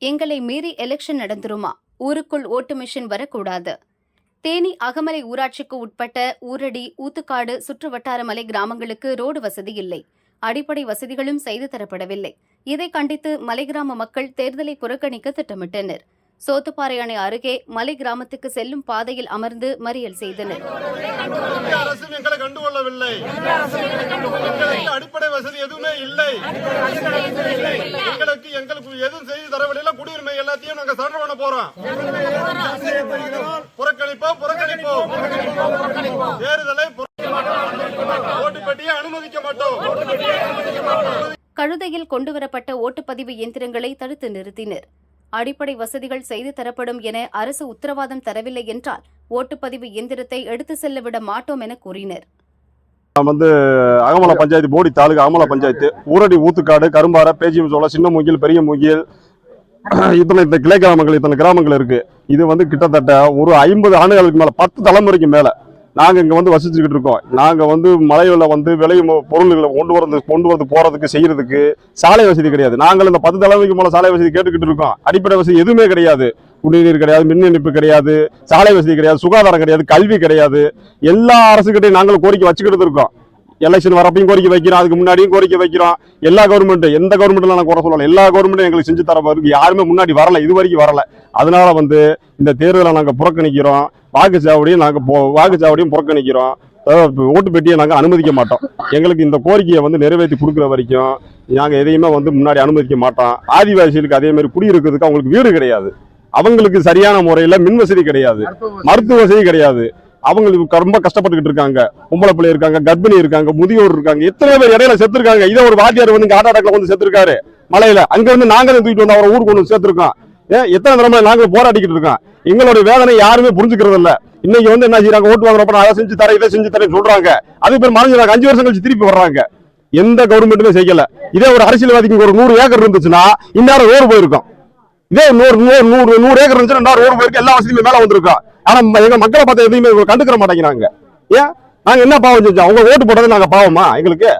எங்களை மீறி எலெக்ஷன் நடந்துருமா? ஊருக்குள் ஓட்டு மிஷின் வரக்கூடாது. தேனி அகமலை ஊராட்சிக்கு உட்பட்ட ஊரடி, ஊத்துக்காடு, சுற்றுவட்டார மலை கிராமங்களுக்கு ரோடு வசதி இல்லை. அடிப்படை வசதிகளும் செய்து தரப்படவில்லை. இதை கண்டித்து மலை கிராம மக்கள் தேர்தலை புறக்கணிக்க திட்டமிட்டனர். சோத்துப்பாறை அணை அருகே மலை கிராமத்துக்கு செல்லும் பாதையில் அமர்ந்து மறியல் செய்தனர். அடிப்படை வசதி எதுவுமே இல்லை. எங்களுக்கு எதுவும் செய்து தரவில்லை. குடியுரிமை எல்லாத்தையும் நாங்க சரண் பண்ண போறோம். புறக்கணிப்போம். தேர்தலை ஓட்டு பெட்டியை அனுமதிக்க மாட்டோம். கழுதையில் கொண்டுவரப்பட்ட ஓட்டுப்பதிவு இயந்திரங்களை தடுத்து நிறுத்தினர். அடிப்படை வசதிகள் செய்து தரப்படும் என அரசு உத்தரவாதம் தரவில்லை என்றால் ஓட்டுப்பதிவு இயந்திரத்தை எடுத்து செல்ல விட மாட்டோம் என கூறினர். அகமலை பஞ்சாயத்து, போடி தாலுகா அகமலை பஞ்சாயத்து, ஊரடி, ஊத்துக்காடு, கரும்பாறை, பேச்சியம் சோளம், சின்ன மூங்கில், பெரிய மூங்கில், இத்தனை கிளை கிராமங்கள், இத்தனை கிராமங்கள் இருக்கு. இது கிட்டத்தட்ட ஒரு 50 ஆண்டுகளுக்கு மேல, 10 தலைமுறைக்கு மேல நாங்க இங்க வசிச்சுக்கிட்டு இருக்கோம். நாங்க மலையில விளையும் பொருள்களை கொண்டு வரது போறதுக்கு செய்யறதுக்கு சாலை வசதி கிடையாது. நாங்கள் இந்த 10 தலைமுறைக்கு மேல சாலை வசதி கேட்டுக்கிட்டு இருக்கோம். அடிப்படை வசதி எதுவுமே கிடையாது. குடிநீர் கிடையாது, மின் இணைப்பு கிடையாது, சாலை வசதி கிடையாது, சுகாதாரம் கிடையாது, கல்வி கிடையாது. எல்லா அரசுகிட்டையும் நாங்களும் கோரிக்கை வச்சுக்கிட்டு இருக்கோம். எலெக்ஷன் வரப்பையும் கோரிக்கை வைக்கிறோம், அதுக்கு முன்னாடியும் கோரிக்கை வைக்கிறோம். எல்லா கவர்மெண்ட், எந்த கவர்மெண்ட்ல நான் குறை சொல்லலாம், எல்லா கவர்மெண்ட்டும் எங்களுக்கு செஞ்சு தரப்போருக்கு யாருமே முன்னாடி வரல, இது வரைக்கும் வரல. அதனால இந்த தேர்தலை நாங்க புறக்கணிக்கிறோம். வாக்குச்சாவடியும் புறக்கணிக்கிறோம். ஓட்டு பெட்டியை நாங்க அனுமதிக்க மாட்டோம். எங்களுக்கு இந்த கோரிக்கையை நிறைவேற்றி கொடுக்குற வரைக்கும் நாங்க எதையுமே முன்னாடி அனுமதிக்க மாட்டோம். ஆதிவாசிகளுக்கு அதே மாதிரி குடியிருக்கிறதுக்கு அவங்களுக்கு வீடு கிடையாது, அவங்களுக்கு சரியான முறையில மின் வசதி கிடையாது, மருத்துவ வசதி கிடையாது. அவங்களுக்கு ரொம்ப கஷ்டப்பட்டுக்கிட்டு இருக்காங்க. பொம்பளை பிள்ளை இருக்காங்க, கர்ப்பிணி இருக்காங்க, முதியோர் இருக்காங்க, எத்தனை பேர் இடையில செத்துருக்காங்க. இதே ஒரு வாத்தியார் ஹார்ட் அட்டாக்ல செத்துருக்காரு மலையில. அங்க நாங்க தூக்கிட்டு வந்து அவரை ஊருக்கு கொண்டு சேர்த்திருக்கோம். எத்தனை தலைமுறை நாங்க போராடிக்கிட்டு இருக்கோம். எங்களுடைய வேதனை யாருமே புரிஞ்சுக்கிறது இல்ல. இன்னைக்கு என்ன செய்யறாங்க, ஓட்டு வாங்குறப்ப அதை செஞ்சு தரேன், இதை செஞ்சு தரேன் சொல்றாங்க. அது பேர் மறைஞ்சாங்க. 5 வருஷம் கழிச்சு திருப்பி வர்றாங்க. எந்த கவர்மெண்ட்டுமே செய்யல. இதே ஒரு அரசியல்வாதிக்கு ஒரு 100 ஏக்கர் இருந்துச்சுன்னா இந்நேரம் ரோடு போயிருக்கும். இதே 100 ஏக்கர் இருந்துச்சுன்னா ரோடு போயிருக்கு, எல்லா வசதியுமே மேல வந்திருக்கோம். ஆனா எங்க மக்களை பார்த்து எதையுமே கண்டுக்கிற மாட்டேங்கிறாங்க. ஏன் நாங்க என்ன பாவம் செஞ்சோம்? அவங்க ஓட்டு போட்டது நாங்க பாவமா? எங்களுக்கு